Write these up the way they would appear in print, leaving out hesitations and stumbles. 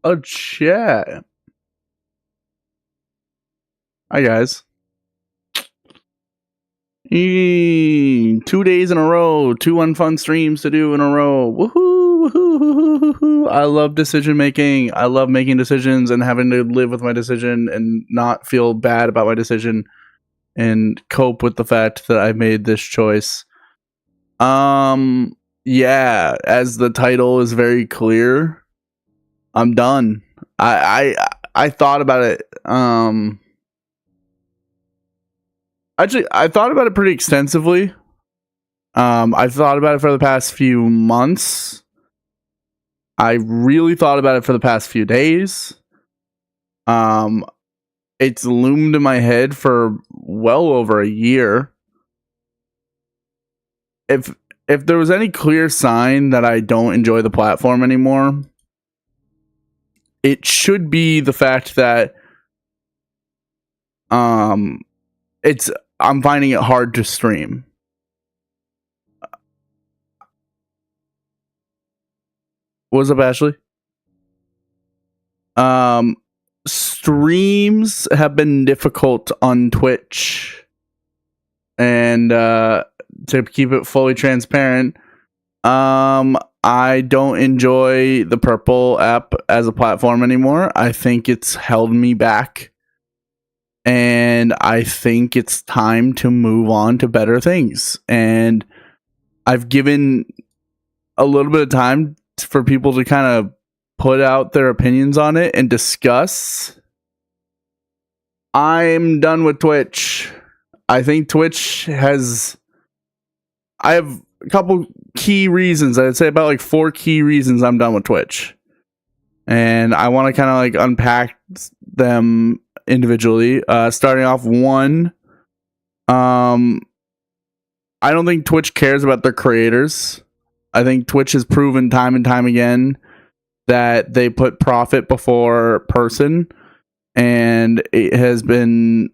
Oh, chat. Hi, guys. 2 days in a row. 2 unfun streams to do in a row. Woohoo! Woohoo! Woohoo! Woohoo! I love decision making. I love making decisions and having to live with my decision and not feel bad about my decision and cope with the fact that I made this choice. Yeah, as the title is very clear, I'm done. I thought about it. Actually, I thought about it pretty extensively. I've thought about it for the past few months. I really thought about it for the past few days. It's loomed in my head for well over a year. If there was any clear sign that I don't enjoy the platform anymore, it should be the fact that I'm finding it hard to stream. What's up, Ashley? Streams have been difficult on Twitch, and to keep it fully transparent, I don't enjoy the Purple app as a platform anymore. I think it's held me back, and I think it's time to move on to better things. And I've given a little bit of time for people to kind of put out their opinions on it and discuss. I'm done with Twitch. I think Twitch has... I have a couple key reasons. I'd say about like 4 key reasons I'm done with Twitch. And I want to kind of like unpack them individually. Starting off, 1, I don't think Twitch cares about their creators. I think Twitch has proven time and time again that they put profit before person, and it has been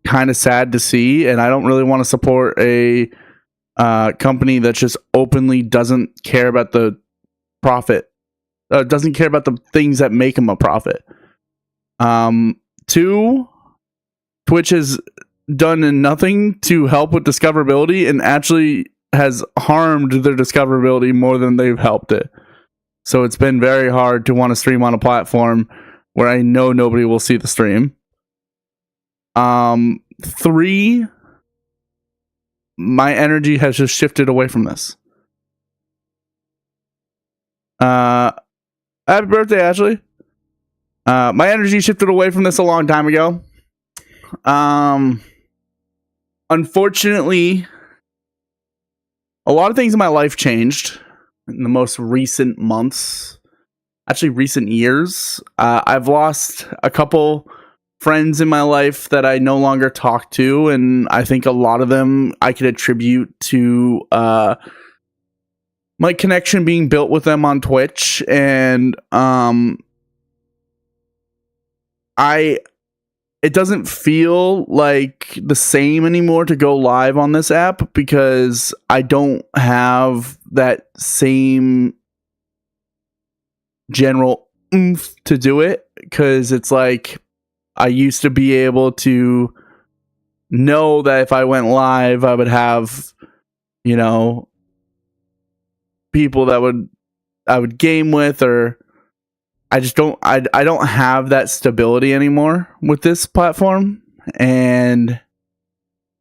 kind of sad to see. And I don't really want to support a company that just openly doesn't care about the profit, doesn't care about the things that make them a profit. 2, Twitch has done nothing to help with discoverability and actually has harmed their discoverability more than they've helped it. So it's been very hard to want to stream on a platform where I know nobody will see the stream. 3, my energy has just shifted away from this. Happy birthday, Ashley. My energy shifted away from this a long time ago. Unfortunately, a lot of things in my life changed in the most recent months, actually recent years. I've lost a couple friends in my life that I no longer talk to, and I think a lot of them I could attribute to my connection being built with them on Twitch. And it doesn't feel like the same anymore to go live on this app because I don't have that same general oomph to do it. Because it's like I used to be able to know that if I went live, I would have, people that I would game with, or I just don't have that stability anymore with this platform. And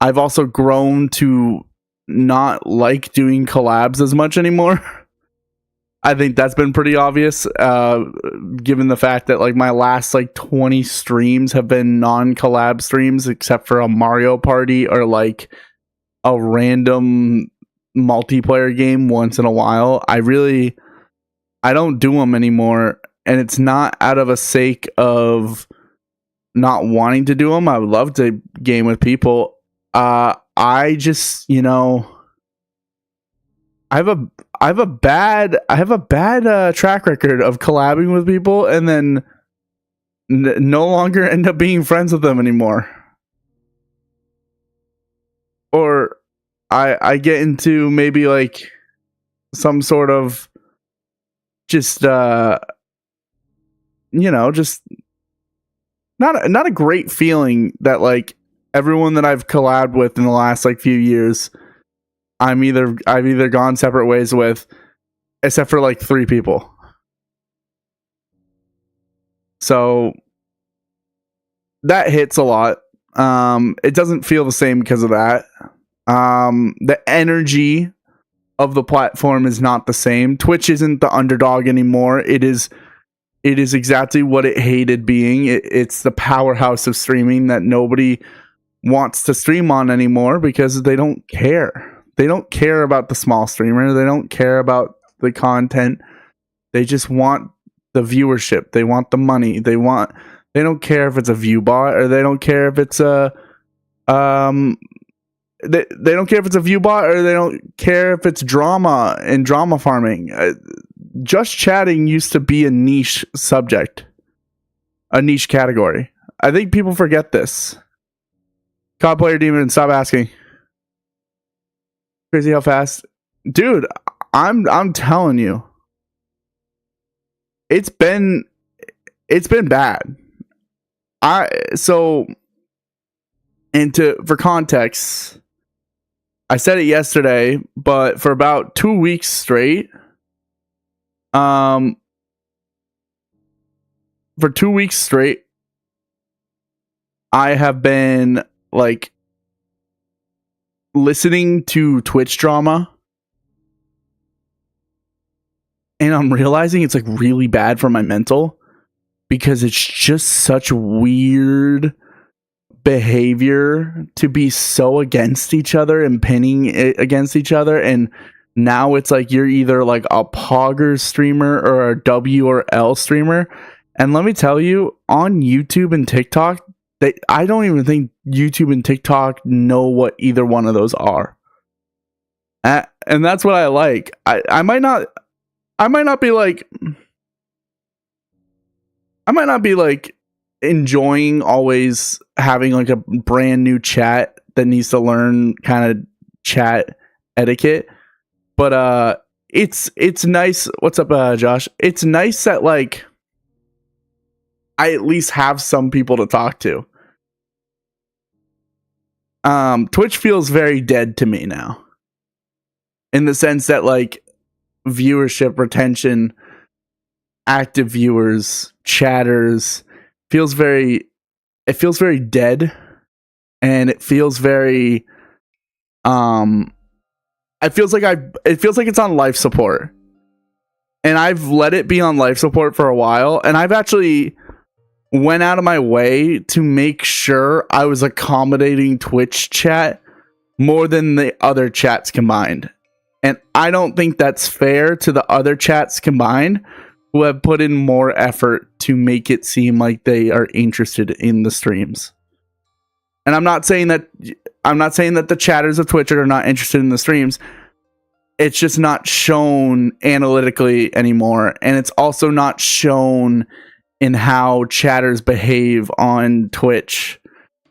I've also grown to not like doing collabs as much anymore. I think that's been pretty obvious, given the fact that like my last like 20 streams have been non-collab streams, except for a Mario Party or like a random multiplayer game once in a while. I don't do them anymore. And it's not out of a sake of not wanting to do them. I would love to game with people. I just, I have a bad track record of collabing with people and then no longer end up being friends with them anymore. Or I get into maybe like some sort of just just not a great feeling that like everyone that I've collabed with in the last like few years, I've either gone separate ways with, except for like 3 people. So that hits a lot. It doesn't feel the same because of that. The energy of the platform is not the same. Twitch isn't the underdog anymore. It is exactly what it hated being. It's the powerhouse of streaming that nobody wants to stream on anymore because they don't care. They don't care about the small streamer. They don't care about the content. They just want the viewership. They want the money. They don't care if it's a view bot, or they don't care if it's a they don't care if it's a view bot, or they don't care if it's drama and drama farming. Just chatting used to be a niche subject, a niche category. I think people forget this. COD Player Demon, stop asking. Crazy how fast, dude. I'm telling you, it's been bad. For context, I said it yesterday, but for about 2 weeks straight, for 2 weeks straight, I have been like listening to Twitch drama, and I'm realizing it's like really bad for my mental, because it's just such weird behavior to be so against each other and pinning it against each other. And now it's like you're either like a Poggers streamer or a W or L streamer. And let me tell you, on YouTube and TikTok, I don't even think YouTube and TikTok know what either one of those are. And that's what I like. I might not be like enjoying always having like a brand new chat that needs to learn kind of chat etiquette, but it's nice. What's up, Josh? It's nice that like I at least have some people to talk to. Twitch feels very dead to me now, in the sense that like viewership, retention, active viewers, chatters feels very dead, and it feels very it feels like it's on life support, and I've let it be on life support for a while, and I've actually went out of my way to make sure I was accommodating Twitch chat more than the other chats combined. And I don't think that's fair to the other chats combined, who have put in more effort to make it seem like they are interested in the streams. And I'm not saying that the chatters of Twitch are not interested in the streams. It's just not shown analytically anymore, and it's also not shown in how chatters behave on Twitch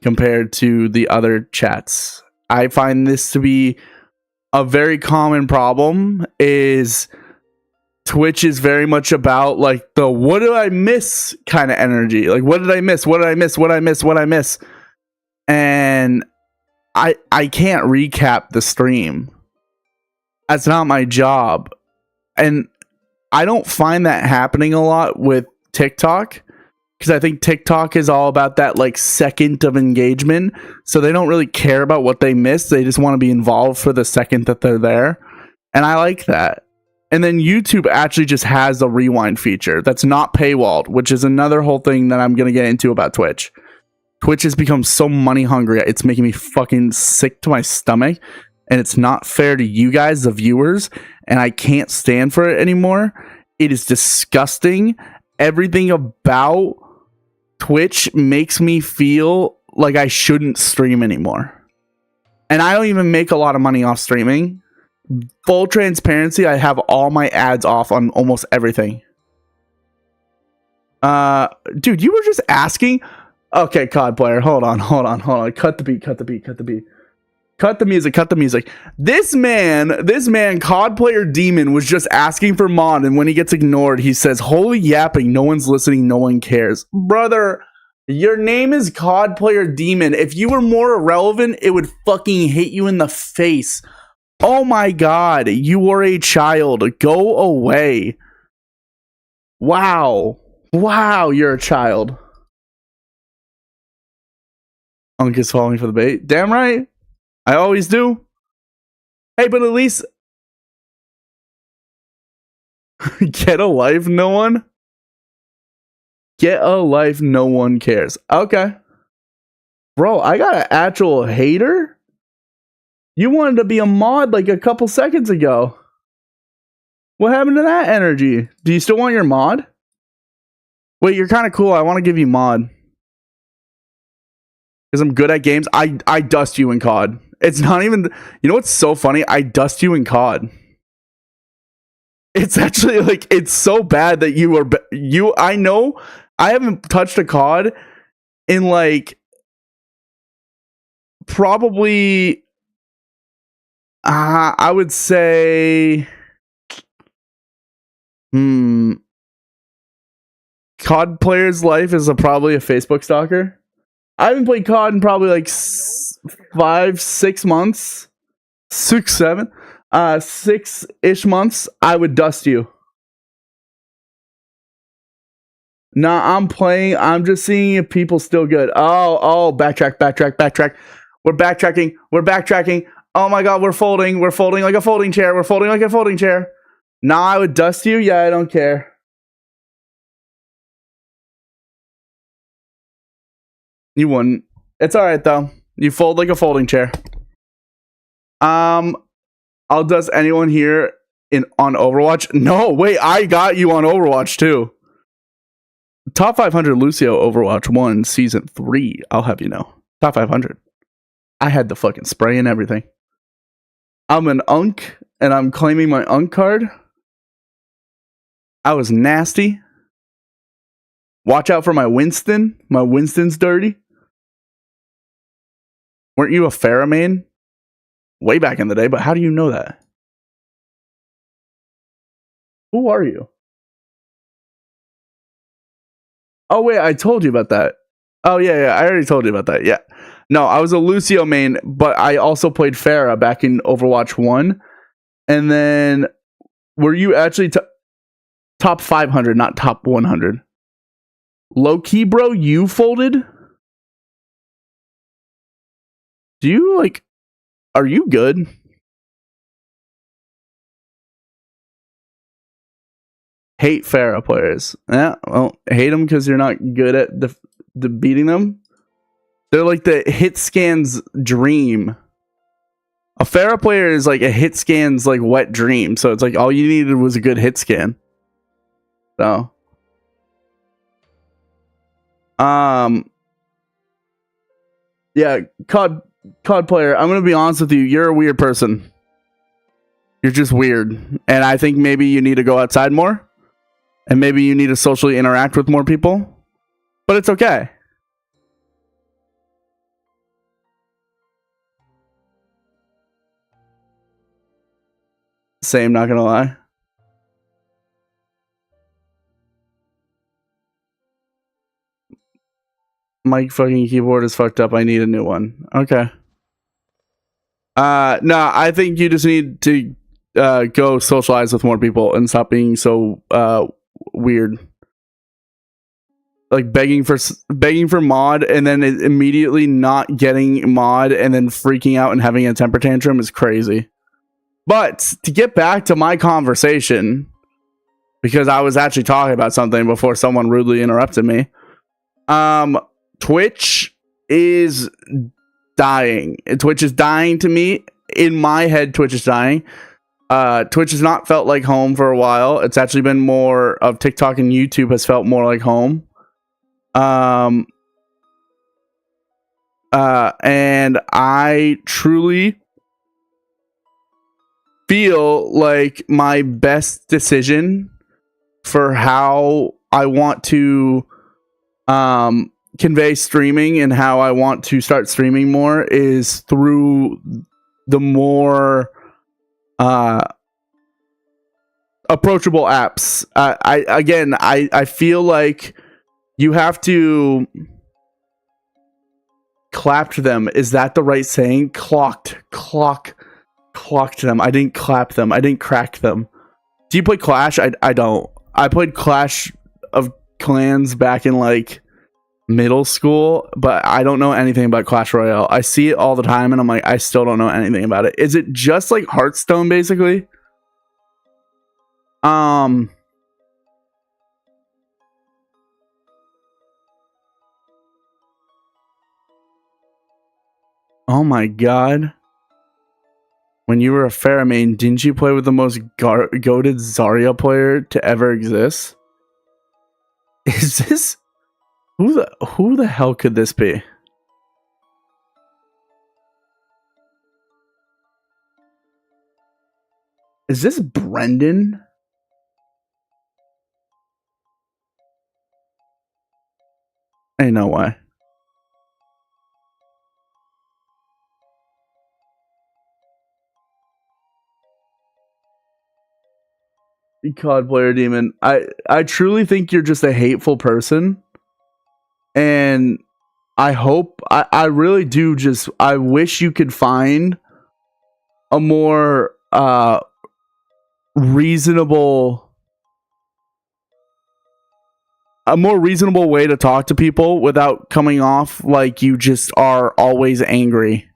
compared to the other chats. I find this to be a very common problem. Is Twitch is very much about like the what did I miss kind of energy. Like, what did I miss? What did I miss? What I miss? What I miss? And I can't recap the stream. That's not my job. And I don't find that happening a lot with TikTok, because I think TikTok is all about that like second of engagement. So they don't really care about what they miss. They just want to be involved for the second that they're there. And I like that. And then YouTube actually just has a rewind feature that's not paywalled, which is another whole thing that I'm going to get into about Twitch. Twitch has become so money hungry. It's making me fucking sick to my stomach. And it's not fair to you guys, the viewers. And I can't stand for it anymore. It is disgusting. Everything about Twitch makes me feel like I shouldn't stream anymore. And I don't even make a lot of money off streaming. Full transparency, I have all my ads off on almost everything. Dude, you were just asking? Okay, COD player, hold on. Cut the beat. Cut the music. Cut the music. This man, COD player Demon, was just asking for mod, and when he gets ignored, he says, "Holy yapping! No one's listening. No one cares, brother." Your name is COD player Demon. If you were more irrelevant, it would fucking hit you in the face. Oh my god, you are a child. Go away. Wow, you're a child. Unk is falling for the bait. Damn right. I always do. Hey, but at least get a life, no one. Get a life, no one cares. Okay. Bro, I got an actual hater? You wanted to be a mod like a couple seconds ago. What happened to that energy? Do you still want your mod? Wait, you're kind of cool. I want to give you mod. Because I'm good at games. I dust you in COD. It's not even... You know what's so funny? I dust you in COD. It's actually like... It's so bad that you are... I know... I haven't touched a COD in like... Probably... I would say... COD player's life is probably a Facebook stalker. I haven't played COD in probably like 5-6 months. 6-7. 6-ish months. I would dust you. Nah, I'm playing. I'm just seeing if people still good. Oh, backtrack. We're backtracking. Oh my god, we're folding like a folding chair. Nah, I would dust you. Yeah, I don't care. You wouldn't. It's alright though. You fold like a folding chair. I'll dust anyone here on Overwatch. No, wait, I got you on Overwatch too. Top 500 Lucio Overwatch 1 Season 3. I'll have you know. Top 500. I had the fucking spray and everything. I'm an Unk, and I'm claiming my Unk card. I was nasty. Watch out for my Winston. My Winston's dirty. Weren't you a Pharah main? Way back in the day, but how do you know that? Who are you? Oh, wait, I told you about that. Oh, yeah, I already told you about that, yeah. No, I was a Lucio main, but I also played Pharah back in Overwatch 1. And then, were you actually top 500, not top 100? Low key, bro, you folded? Do you, like, are you good? Hate Pharah players. Yeah, well, hate them because you're not good at the beating them. They're like the hit scan's dream. A Pharah player is like a hit scan's like wet dream. So it's like all you needed was a good hit scan. So, yeah, COD player. I'm gonna be honest with you. You're a weird person. You're just weird, and I think maybe you need to go outside more, and maybe you need to socially interact with more people. But it's okay. Same, not gonna lie. My fucking keyboard is fucked up. I need a new one. Okay. No, I think you just need to go socialize with more people and stop being so weird. Like begging for mod and then immediately not getting mod and then freaking out and having a temper tantrum is crazy. But to get back to my conversation, because I was actually talking about something before someone rudely interrupted me. Twitch is dying. Twitch is dying to me. In my head, Twitch is dying. Twitch has not felt like home for a while. It's actually been more of TikTok and YouTube has felt more like home. And I truly feel like my best decision for how I want to convey streaming and how I want to start streaming more is through the more approachable apps. I feel like you have to clapped them. Is that the right saying? Clocked them. I didn't clap them. I didn't crack them. Do you play Clash? I don't. I played Clash of Clans back in like middle school, but I don't know anything about Clash Royale. I see it all the time and I'm like, I still don't know anything about it. Is it just like Hearthstone basically? Oh my god. When you were a Pheromane, didn't you play with the most goated Zarya player to ever exist? Is this who the hell could this be? Is this Brendan? Ain't no way. COD player demon. I truly think you're just a hateful person. And I hope I really do just I wish you could find a more reasonable way to talk to people without coming off like you just are always angry.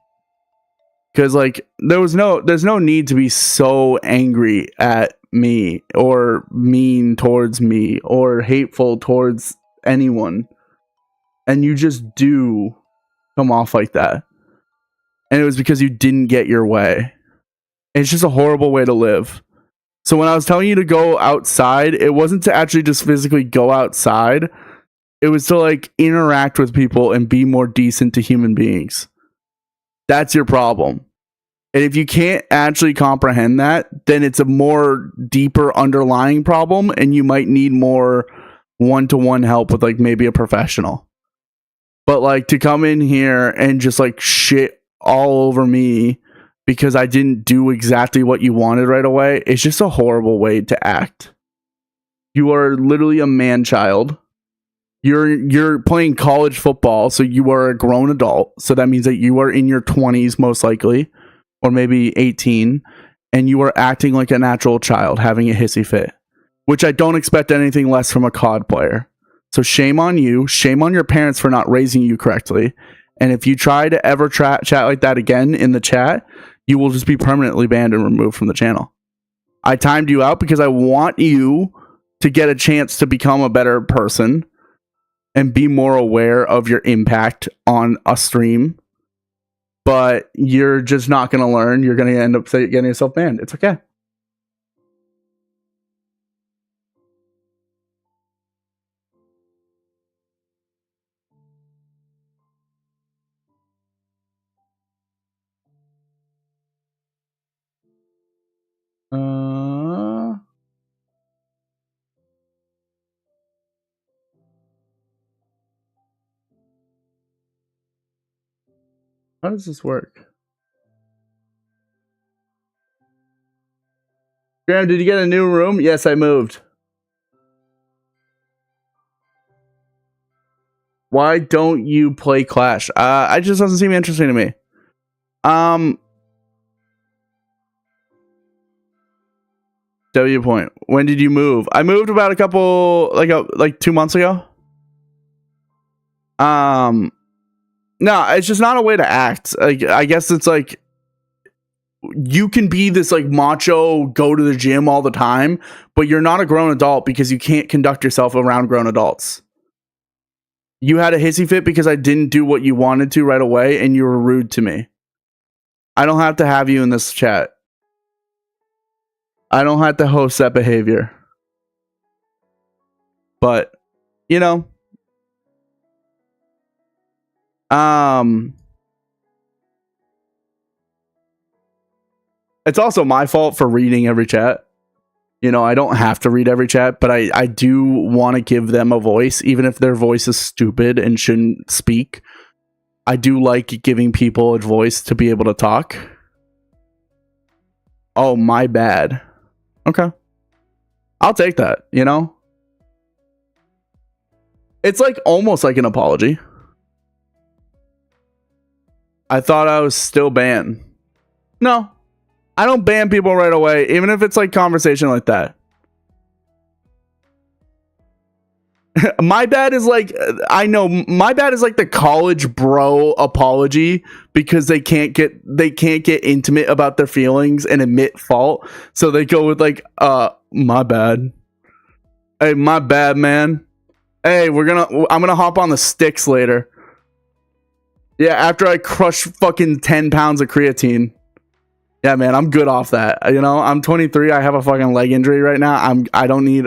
Because like there's no need to be so angry at me or mean towards me or hateful towards anyone, and you just do come off like that, and it was because you didn't get your way. It's just a horrible way to live. So when I was telling you to go outside, it wasn't to actually just physically go outside. It was to like interact with people and be more decent to human beings. That's your problem. And if you can't actually comprehend that, then it's a more deeper underlying problem and you might need more one-to-one help with like maybe a professional. But like to come in here and just like shit all over me because I didn't do exactly what you wanted right away, it's just a horrible way to act. You are literally a man-child. You're playing college football, so you are a grown adult. So that means that you are in your 20s most likely, or maybe 18, and you are acting like a natural child, having a hissy fit, which I don't expect anything less from a COD player. So shame on you. Shame on your parents for not raising you correctly. And if you try to ever chat like that again in the chat, you will just be permanently banned and removed from the channel. I timed you out because I want you to get a chance to become a better person and be more aware of your impact on a stream. But you're just not going to learn. You're going to end up getting yourself banned. It's okay. How does this work? Graham, did you get a new room? Yes, I moved. Why don't you play Clash? It just doesn't seem interesting to me. W point. When did you move? I moved about a couple, like 2 months ago. No, it's just not a way to act. Like, I guess it's like you can be this like macho, go to the gym all the time, but you're not a grown adult because you can't conduct yourself around grown adults. You had a hissy fit because I didn't do what you wanted to right away, and you were rude to me. I don't have to have you in this chat. I don't have to host that behavior. But, you know, it's also my fault for reading every chat. You know, I don't have to read every chat, but I do want to give them a voice, even if their voice is stupid and shouldn't speak. I do like giving people a voice to be able to talk. Oh, my bad. Okay. I'll take that, you know? It's like almost like an apology. I thought I was still banned. No. I don't ban people right away, even if it's like conversation like that. My bad is like, I know my bad is like the college bro apology because they can't get intimate about their feelings and admit fault. So they go with like, my bad. Hey, my bad, man. Hey, I'm gonna hop on the sticks later. Yeah, after I crush fucking 10 pounds of creatine. Yeah, man, I'm good off that. You know, I'm 23. I have a fucking leg injury right now. I don't need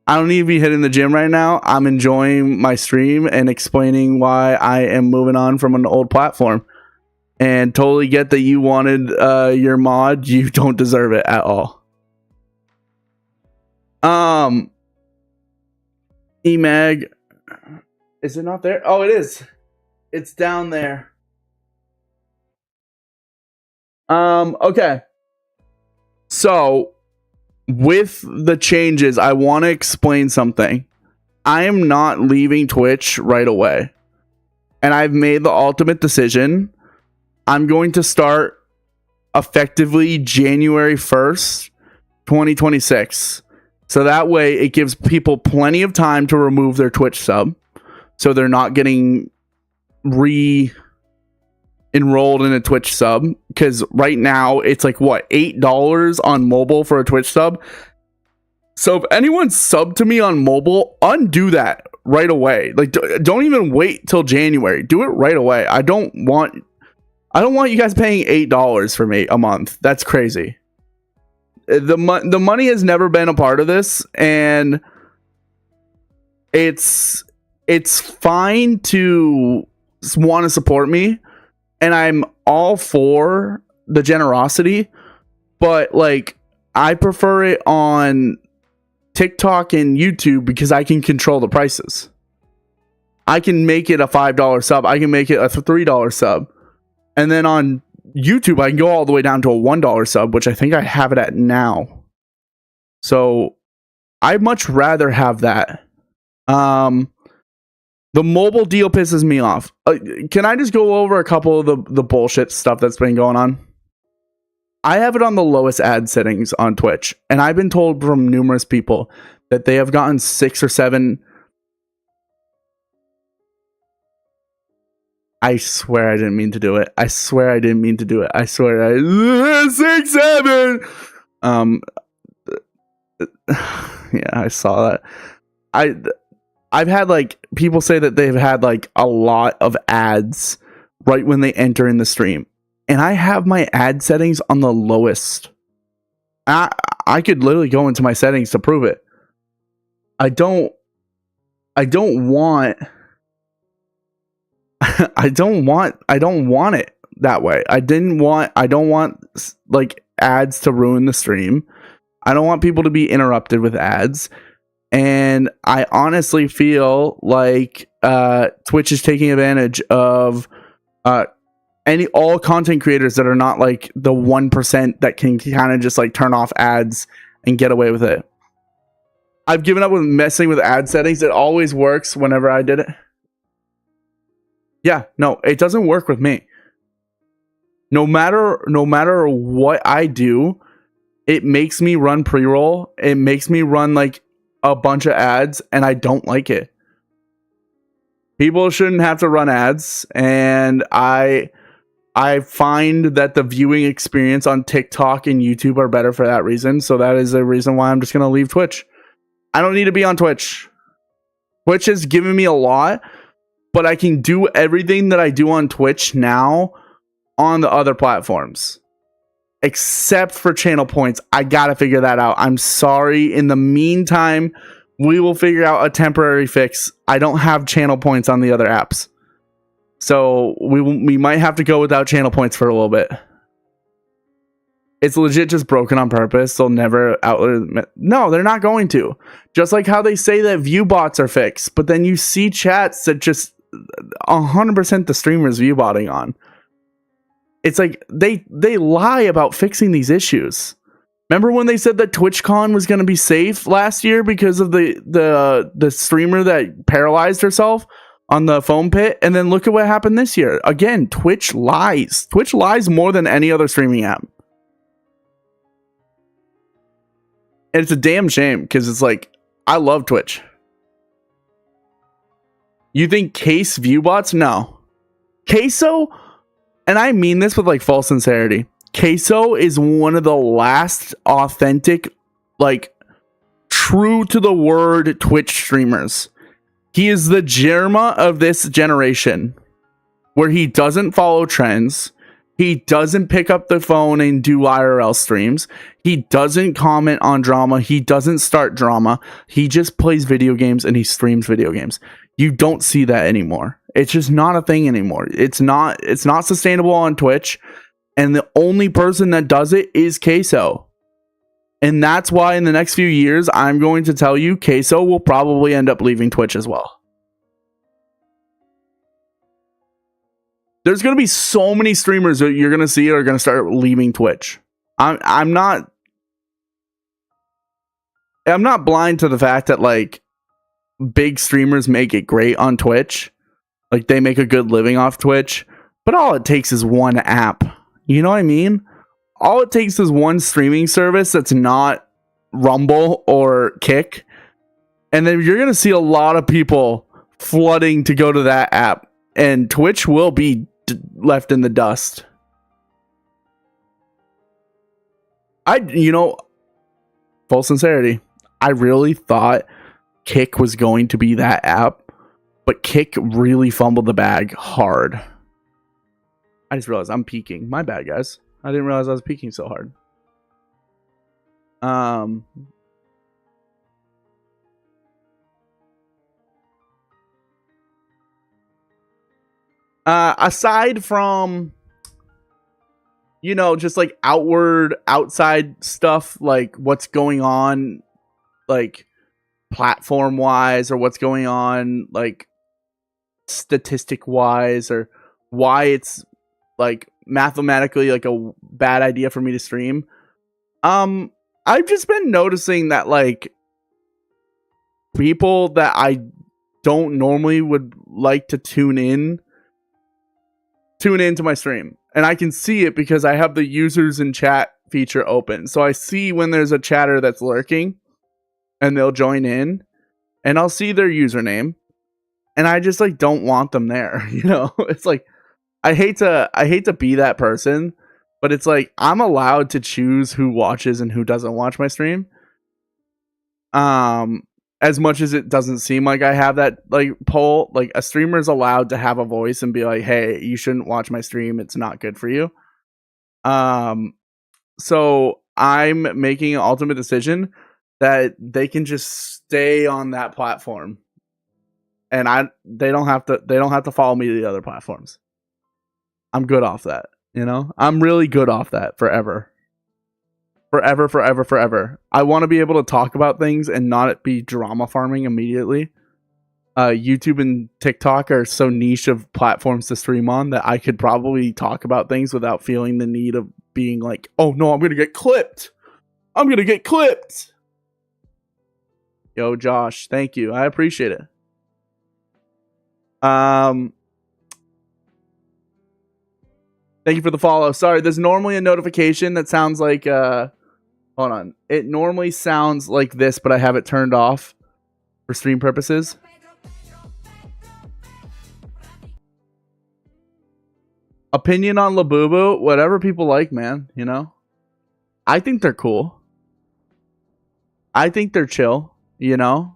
to be hitting the gym right now. I'm enjoying my stream and explaining why I am moving on from an old platform. And totally get that you wanted your mod. You don't deserve it at all. Emag, is it not there? Oh, it is. It's down there. Okay. So, with the changes, I want to explain something. I am not leaving Twitch right away. And I've made the ultimate decision. I'm going to start effectively January 1st, 2026. So that way it gives people plenty of time to remove their Twitch sub. So they're not getting enrolled in a Twitch sub, because right now it's like what, $8 on mobile for a Twitch sub. So if anyone's subbed to me on mobile, undo that right away. Like, don't even wait till January. Do it right away. I don't want you guys paying $8 for me a month. That's crazy. The money has never been a part of this, and it's fine to want to support me, and I'm all for the generosity, but like, I prefer it on TikTok and YouTube because I can control the prices. I can make it a $5 sub. I can make it a $3 sub. And then on YouTube, I can go all the way down to a $1 sub, which I think I have it at now. So I'd much rather have that. The mobile deal pisses me off. Can I just go over a couple of the bullshit stuff that's been going on? I have it on the lowest ad settings on Twitch, and I've been told from numerous people that they have gotten 6 or 7. I swear I didn't mean to do it. I swear I didn't mean to do it. I swear 6, 7. Yeah, I saw that. I've had like people say that they've had like a lot of ads right when they enter in the stream, and I have my ad settings on the lowest. I could literally go into my settings to prove it. I don't want I don't want it that way. I don't want like ads to ruin the stream. I don't want people to be interrupted with ads. And I honestly feel like Twitch is taking advantage of all content creators that are not like the 1% that can kind of just like turn off ads and get away with it. I've given up with messing with ad settings. It always works whenever I did it. Yeah, no, it doesn't work with me. No matter what I do, it makes me run pre-roll. It makes me run like a bunch of ads, and I don't like it. People shouldn't have to run ads, and I find that the viewing experience on TikTok and YouTube are better for that reason. So that is the reason why I'm just going to leave Twitch. I don't need to be on Twitch. Twitch has given me a lot, but I can do everything that I do on Twitch now on the other platforms. Except for channel points. I gotta figure that out. I'm sorry. In the meantime, we will figure out a temporary fix. I don't have channel points on the other apps. So we might have to go without channel points for a little bit. It's legit just broken on purpose. They'll never no, they're not going to. Just like how they say that view bots are fixed, but then you see chats that just 100% the streamers view botting on. It's like they lie about fixing these issues. Remember when they said that TwitchCon was going to be safe last year because of the streamer that paralyzed herself on the foam pit, and then look at what happened this year. Again, Twitch lies. Twitch lies more than any other streaming app. And it's a damn shame because it's like, I love Twitch. You think Case Viewbots? No. Queso, and I mean this with like full sincerity, Queso is one of the last authentic, like true to the word Twitch streamers. He is the Jerma of this generation, where he doesn't follow trends. He doesn't pick up the phone and do IRL streams. He doesn't comment on drama. He doesn't start drama. He just plays video games and he streams video games. You don't see that anymore. It's just not a thing anymore. It's not sustainable on Twitch. And the only person that does it is Queso. And that's why in the next few years, I'm going to tell you, Queso will probably end up leaving Twitch as well. There's going to be so many streamers that you're going to see are going to start leaving Twitch. I'm not blind to the fact that like big streamers make it great on Twitch. Like they make a good living off Twitch, but all it takes is one app. You know what I mean? All it takes is one streaming service that's not Rumble or Kick. And then you're going to see a lot of people flooding to go to that app. And Twitch will be left in the dust. Full sincerity, I really thought Kick was going to be that app. But Kick really fumbled the bag hard. I just realized I'm peeking. My bad, guys. I didn't realize I was peeking so hard. Aside from, just like outside stuff, like what's going on, like platform wise, or what's going on, like statistic wise, or why it's like mathematically like a bad idea for me to stream. I've just been noticing that like people that I don't normally would like to tune into my stream, and I can see it because I have the users in chat feature open. So I see when there's a chatter that's lurking and they'll join in, and I'll see their username, and I just like don't want them there. It's like I hate to be that person, but it's like I'm allowed to choose who watches and who doesn't watch my stream. As much as it doesn't seem like I have that like poll, like a streamer is allowed to have a voice and be like, "Hey, you shouldn't watch my stream. It's not good for you." So I'm making an ultimate decision that they can just stay on that platform, and they don't have to follow me to the other platforms. I'm good off that, I'm really good off that forever. Forever. I want to be able to talk about things and not be drama farming immediately. YouTube and TikTok are so niche of platforms to stream on that I could probably talk about things without feeling the need of being like, oh no, I'm going to get clipped. Yo, Josh, thank you. I appreciate it. Thank you for the follow. Sorry, there's normally a notification that sounds like hold on. It normally sounds like this, but I have it turned off for stream purposes. Opinion on Labubu, whatever people like, man, I think they're cool. I think they're chill, No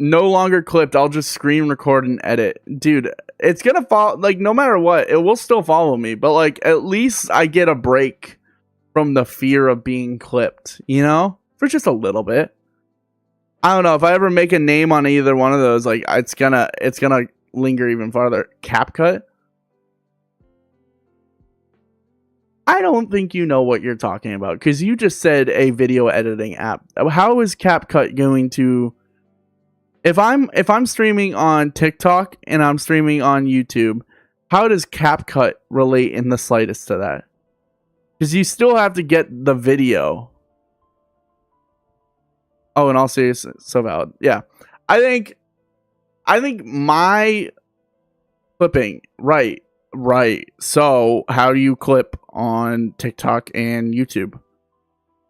longer clipped. I'll just screen record and edit. Dude, it's going to follow, like, no matter what, it will still follow me, but like, at least I get a break from the fear of being clipped, for just a little bit. I don't know if I ever make a name on either one of those, like it's gonna linger even farther. CapCut. I don't think you know what you're talking about, because you just said a video editing app. How is CapCut going to... If I'm streaming on TikTok and I'm streaming on YouTube, how does CapCut relate in the slightest to that? Because you still have to get the video. Oh, in all seriousness, so valid. Yeah. I think my clipping, right. So how do you clip on TikTok and YouTube?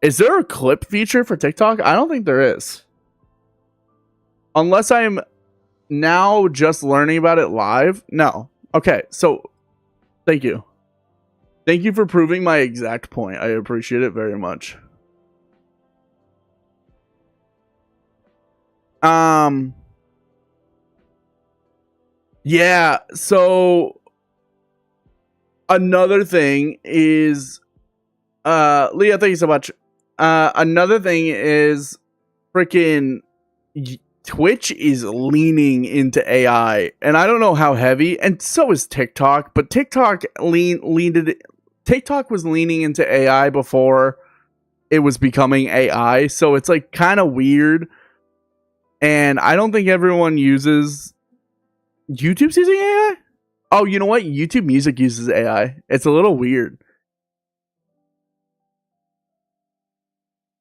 Is there a clip feature for TikTok? I don't think there is. Unless I'm now just learning about it live. No. Okay, so thank you. Thank you for proving my exact point. I appreciate it very much. Yeah, so another thing is Leah, thank you so much. Another thing is freaking Twitch is leaning into AI, and I don't know how heavy, and so is TikTok, but TikTok was leaning into AI before it was becoming AI, so it's like kind of weird. And I don't think everyone uses... YouTube's using AI? Oh, you know what? YouTube Music uses AI. It's a little weird.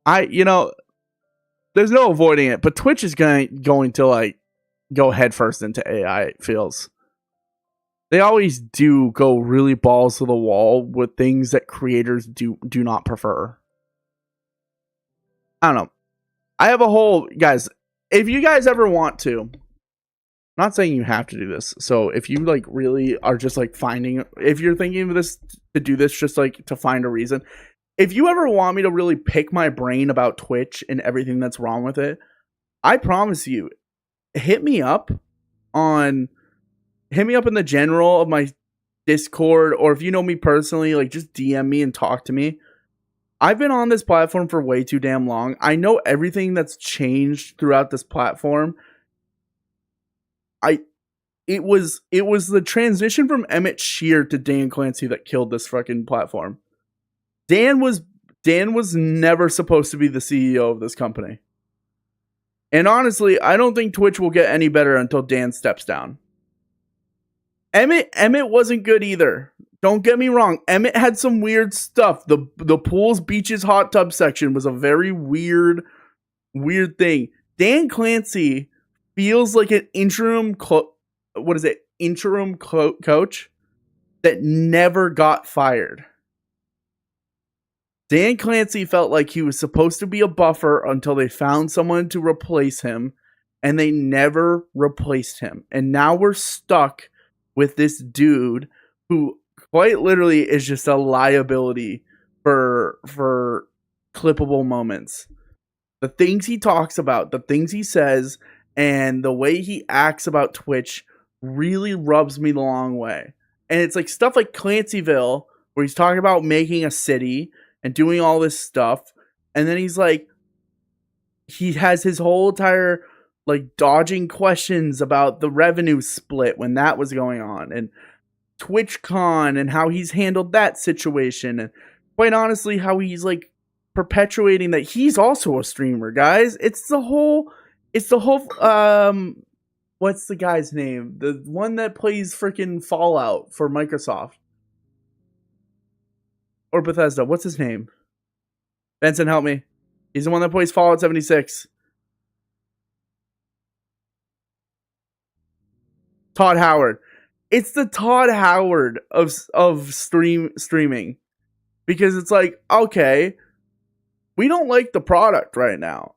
There's no avoiding it, but Twitch is going to like go headfirst into AI, it feels. They always do go really balls to the wall with things that creators do not prefer. I don't know. I have a whole... Guys, if you guys ever want to... I'm not saying you have to do this. So if you like really are just like finding... If you're thinking of this to do this just like to find a reason... If you ever want me to really pick my brain about Twitch and everything that's wrong with it, I promise you, hit me up in the general of my Discord, or if you know me personally, like just DM me and talk to me. I've been on this platform for way too damn long. I know everything that's changed throughout this platform. It was the transition from Emmett Shear to Dan Clancy that killed this fucking platform. Dan was never supposed to be the CEO of this company. And honestly, I don't think Twitch will get any better until Dan steps down. Emmett wasn't good either. Don't get me wrong. Emmett had some weird stuff. The pools, beaches, hot tub section was a very weird thing. Dan Clancy feels like an interim coach that never got fired. Dan Clancy felt like he was supposed to be a buffer until they found someone to replace him, and they never replaced him. And now we're stuck with this dude who quite literally is just a liability for clippable moments. The things he talks about, the things he says, and the way he acts about Twitch really rubs me the wrong way. And it's like stuff like Clancyville, where he's talking about making a city and doing all this stuff, and then he's like, he has his whole entire like dodging questions about the revenue split when that was going on, and TwitchCon and how he's handled that situation, and quite honestly how he's like perpetuating that he's also a streamer, guys. It's the whole what's the guy's name? The one that plays freaking Fallout for Microsoft. Or Bethesda. What's his name? Benson, help me. He's the one that plays Fallout 76. Todd Howard. It's the Todd Howard of streaming. Because it's like, okay, we don't like the product right now.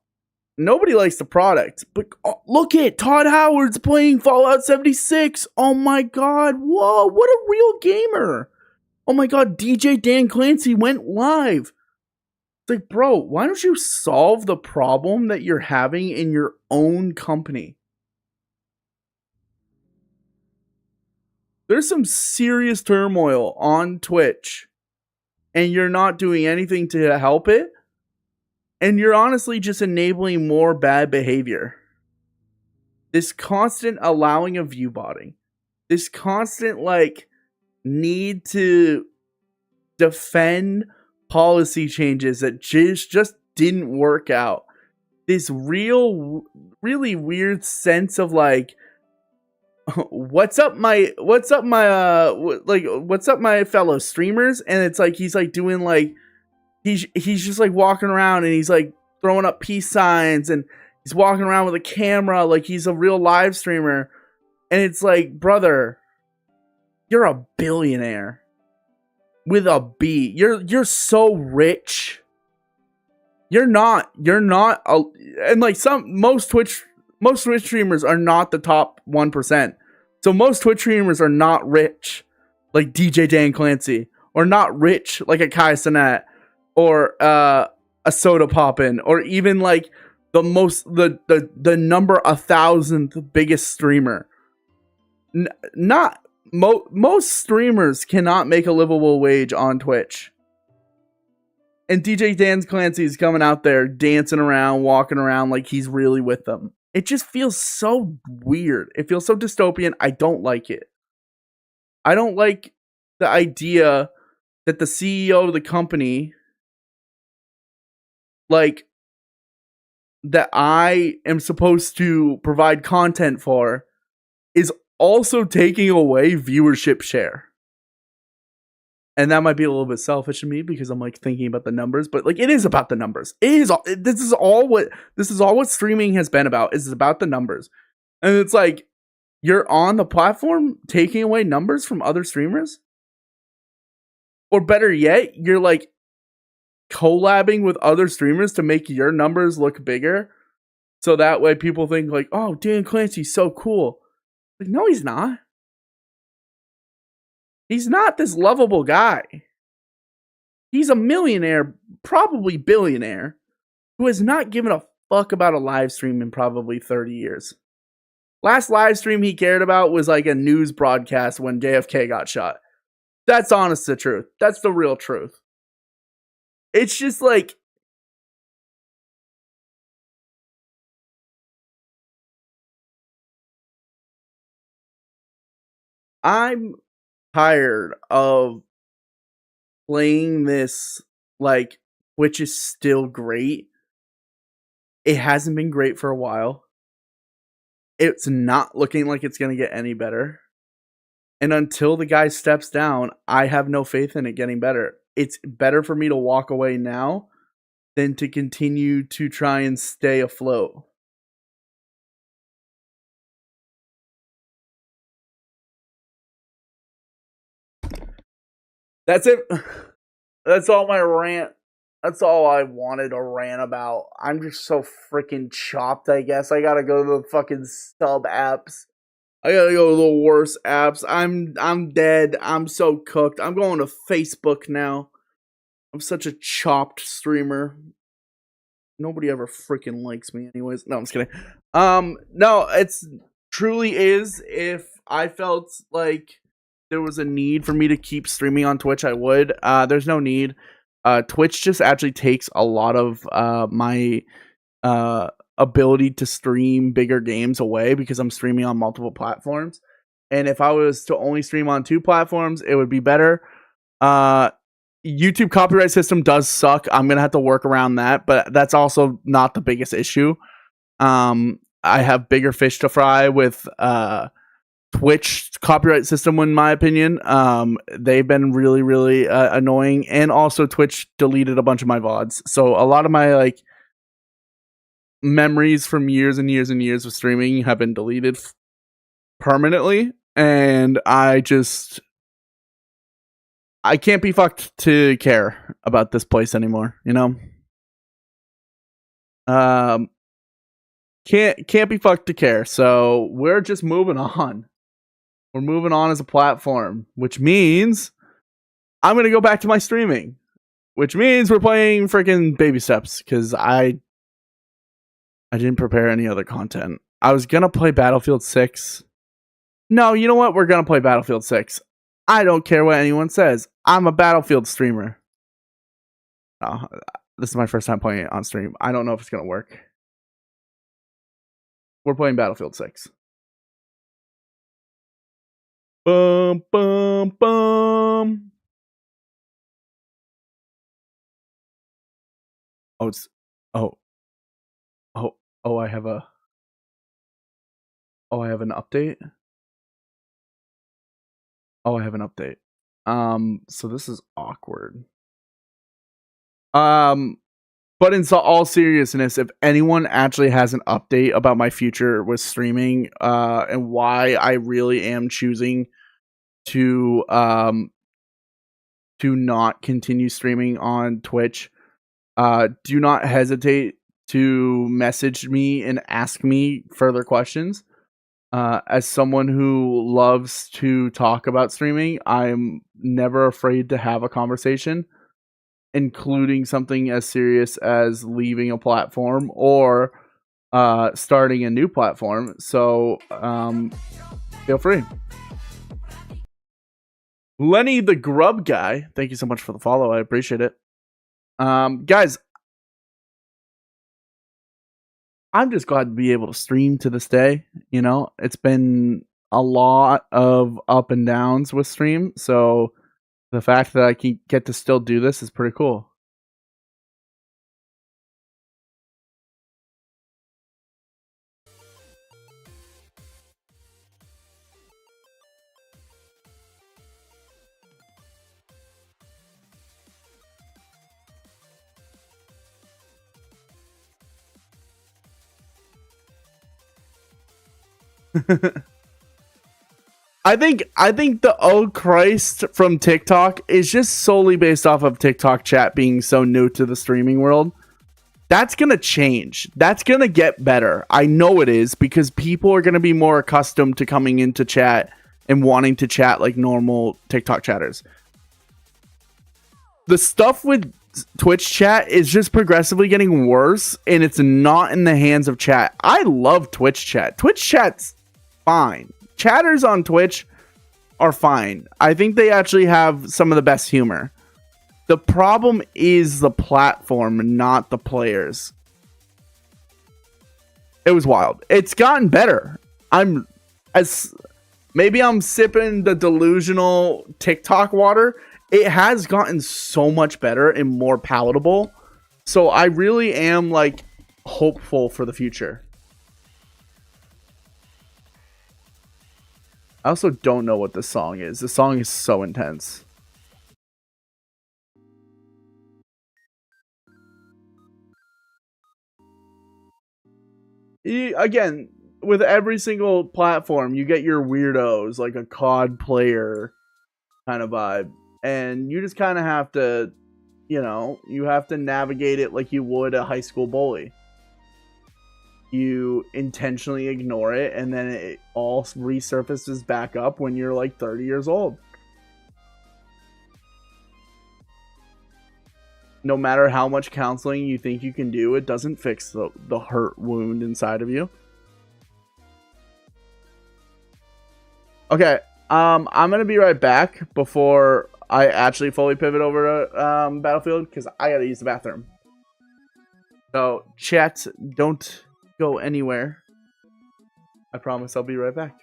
Nobody likes the product. But look at Todd Howard's playing Fallout 76. Oh my god. Whoa, what a real gamer. Oh my god, DJ Dan Clancy went live. It's like, bro, why don't you solve the problem that you're having in your own company? There's some serious turmoil on Twitch, and you're not doing anything to help it, and you're honestly just enabling more bad behavior. This constant allowing of view botting. This constant, like, need to defend policy changes that just didn't work out. This really weird sense of like, what's up my fellow streamers, and it's like he's like doing like he's just like walking around and he's like throwing up peace signs and he's walking around with a camera like he's a real live streamer, and it's like, brother, you're a billionaire with a B. You're so rich. You're not and like most Twitch streamers are not the top 1%. So most Twitch streamers are not rich like DJ Dan Clancy, or not rich like a Kai Cenat, or a Soda Poppin', or even like the number 1,000th biggest streamer. Most streamers cannot make a livable wage on Twitch. And DJ Dan Clancy is coming out there dancing around, walking around like he's really with them. It just feels so weird. It feels so dystopian. I don't like it. I don't like the idea that the CEO of the company, like, that I am supposed to provide content for, is also taking away viewership share. And that might be a little bit selfish of me because I'm like thinking about the numbers, but like it is about the numbers. This is all what streaming has been about. Is about the numbers. And it's like, you're on the platform taking away numbers from other streamers? Or better yet, you're like collabing with other streamers to make your numbers look bigger. So that way people think like, oh, Dan Clancy's so cool. Like, no, he's not. He's not this lovable guy. He's a millionaire, probably billionaire, who has not given a fuck about a live stream in probably 30 years. Last live stream he cared about was like a news broadcast when JFK got shot. That's honest to truth. That's the real truth. It's just like, I'm tired of playing this like Twitch is still great. It hasn't been great for a while. It's not looking like it's going to get any better. And until the guy steps down, I have no faith in it getting better. It's better for me to walk away now than to continue to try and stay afloat. That's it. That's all my rant. That's all I wanted to rant about. I'm just so freaking chopped, I guess. I gotta go to the fucking sub apps. I gotta go to the worst apps. I'm dead. I'm so cooked. I'm going to Facebook now. I'm such a chopped streamer. Nobody ever freaking likes me anyways. No, I'm just kidding. No, it's truly is. If I felt like there was a need for me to keep streaming on Twitch, I would. There's no need. Twitch just actually takes a lot of my ability to stream bigger games away because I'm streaming on multiple platforms. And if I was to only stream on 2 platforms, it would be better. YouTube copyright system does suck. I'm gonna have to work around that, but that's also not the biggest issue. I have bigger fish to fry with Twitch copyright system, in my opinion. They've been really, really annoying, and also Twitch deleted a bunch of my VODs. So a lot of my like memories from years and years and years of streaming have been deleted permanently, and I can't be fucked to care about this place anymore, you know? Can't be fucked to care. So we're just moving on. We're moving on as a platform, which means I'm going to go back to my streaming, which means we're playing freaking Baby Steps because I didn't prepare any other content. I was going to play Battlefield 6. No, you know what? We're going to play Battlefield 6. I don't care what anyone says. I'm a Battlefield streamer. Oh, this is my first time playing it on stream. I don't know if it's going to work. We're playing Battlefield 6. Bum, bum, bum. Oh, it's oh oh oh. I have an update. Oh, I have an update. So this is awkward. Um, but in all seriousness, if anyone actually has an update about my future with streaming, and why I really am choosing to not continue streaming on Twitch, do not hesitate to message me and ask me further questions. As someone who loves to talk about streaming, I'm never afraid to have a conversation, including something as serious as leaving a platform or starting a new platform. So feel free. Lenny the Grub Guy, thank you so much for the follow. I appreciate it. Guys, I'm just glad to be able to stream to this day. You know, it's been a lot of up and downs with stream, so the fact that I can get to still do this is pretty cool. I think the "Oh Christ" from TikTok is just solely based off of TikTok chat being so new to the streaming world. That's gonna change. That's gonna get better. I know it is, because people are gonna be more accustomed to coming into chat and wanting to chat like normal TikTok chatters. The stuff with Twitch chat is just progressively getting worse, and it's not in the hands of chat. I love Twitch chat. Twitch chat's fine. Chatters on Twitch are fine. I think they actually have some of the best humor. The problem is the platform, not the players. It was wild. It's gotten better. Maybe I'm sipping the delusional TikTok water. It has gotten so much better and more palatable. So I really am like hopeful for the future. I also don't know what this song is. The song is so intense. Again, with every single platform, you get your weirdos, like a COD player kind of vibe. And you just kind of have to, you have to navigate it like you would a high school bully. You intentionally ignore it, and then it all resurfaces back up when you're like 30 years old. No matter how much counseling you think you can do, it doesn't fix the hurt wound inside of you. Okay, I'm gonna be right back before I actually fully pivot over to Battlefield, because I gotta use the bathroom. So, chat, don't go anywhere. I promise I'll be right back.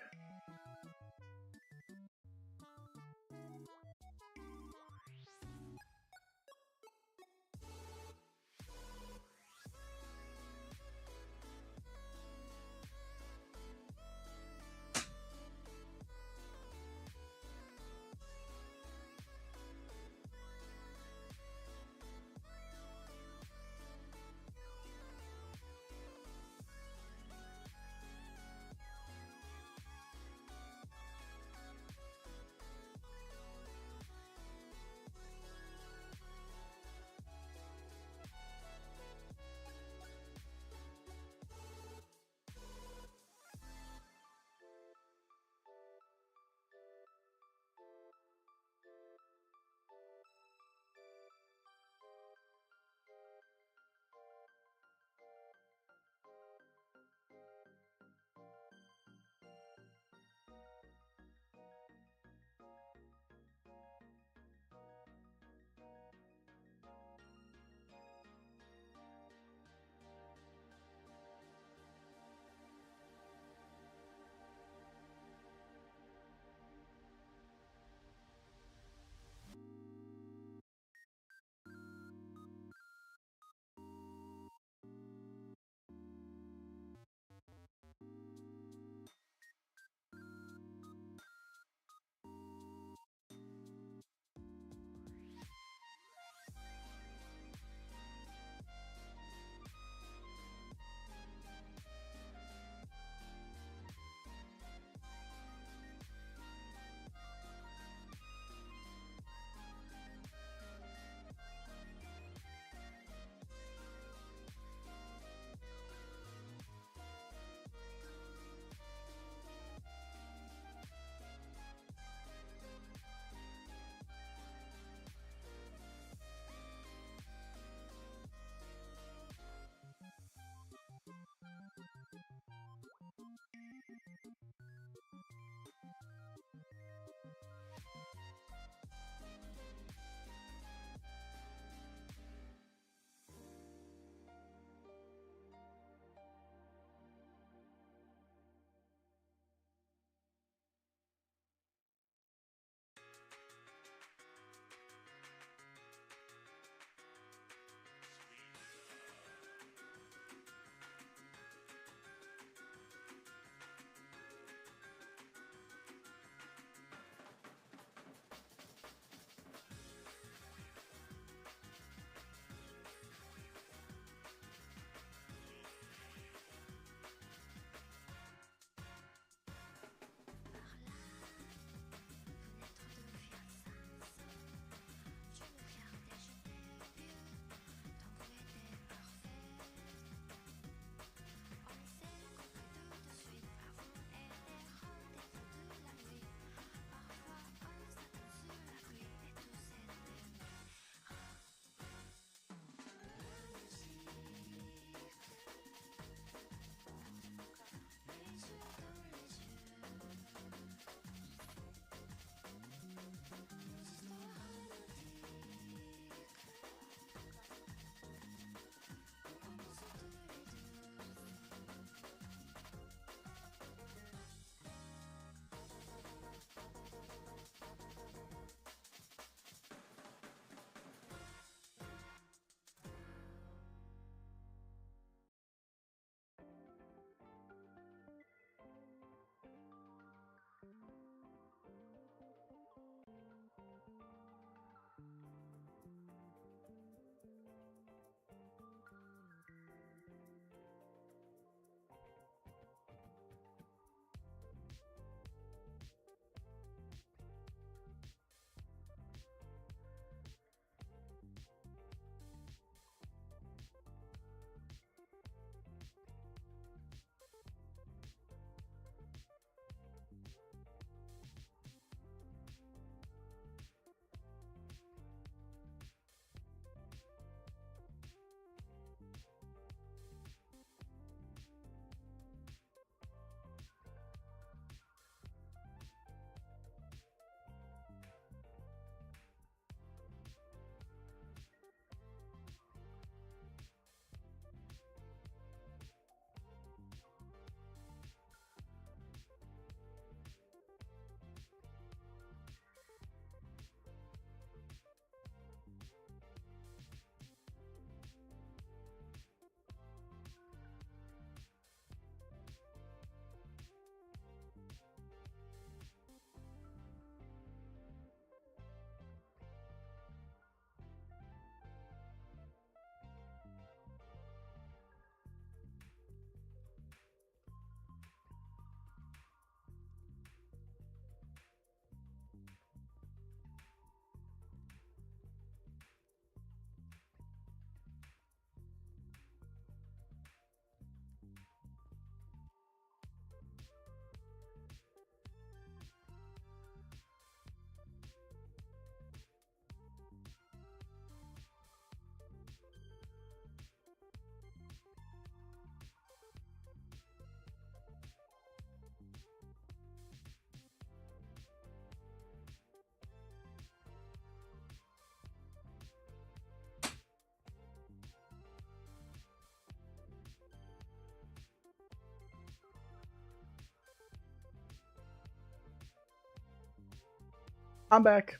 I'm back.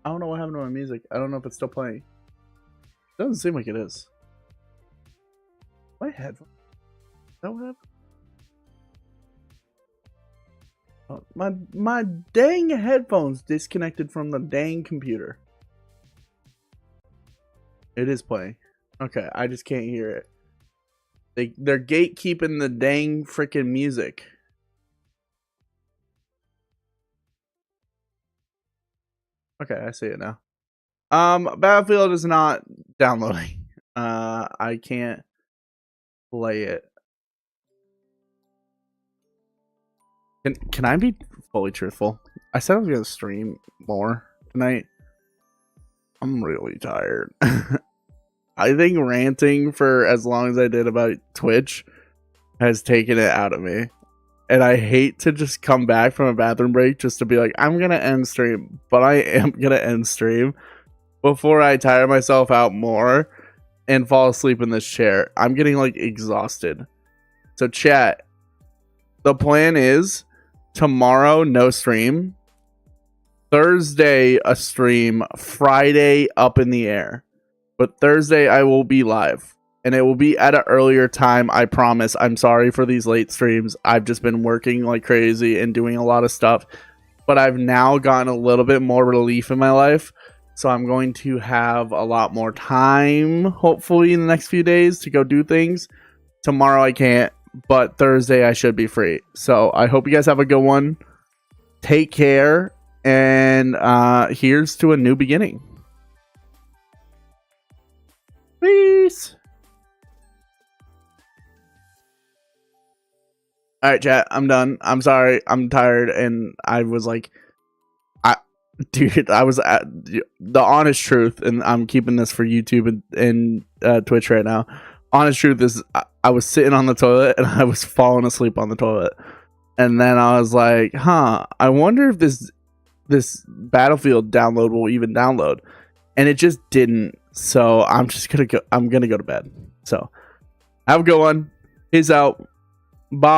I don't know what happened to my music. I don't know if it's still playing. Doesn't seem like it is. My headphones. Is that what happened? Oh, my dang headphones disconnected from the dang computer. It is playing. Okay, I just can't hear it. They're gatekeeping the dang freaking music. Okay, I see it now. Battlefield is not downloading. I can't play it. Can I be fully truthful? I said I was gonna stream more tonight. I'm really tired. I think ranting for as long as I did about Twitch has taken it out of me. And I hate to just come back from a bathroom break just to be like, I'm gonna end stream, but I am gonna end stream before I tire myself out more and fall asleep in this chair. I'm getting like exhausted. So chat, the plan is tomorrow no stream, Thursday a stream, Friday up in the air. But Thursday I will be live. And it will be at an earlier time, I promise. I'm sorry for these late streams. I've just been working like crazy and doing a lot of stuff. But I've now gotten a little bit more relief in my life. So I'm going to have a lot more time, hopefully, in the next few days to go do things. Tomorrow I can't, but Thursday I should be free. So I hope you guys have a good one. Take care. And here's to a new beginning. Peace. All right, chat. I'm done. I'm sorry. I'm tired, and I was like, dude, I was at the honest truth, and I'm keeping this for YouTube and Twitch right now. Honest truth is, I was sitting on the toilet and I was falling asleep on the toilet, and then I was like, huh, I wonder if this Battlefield download will even download, and it just didn't. So I'm just gonna go. I'm gonna go to bed. So have a good one. Peace out. Bye.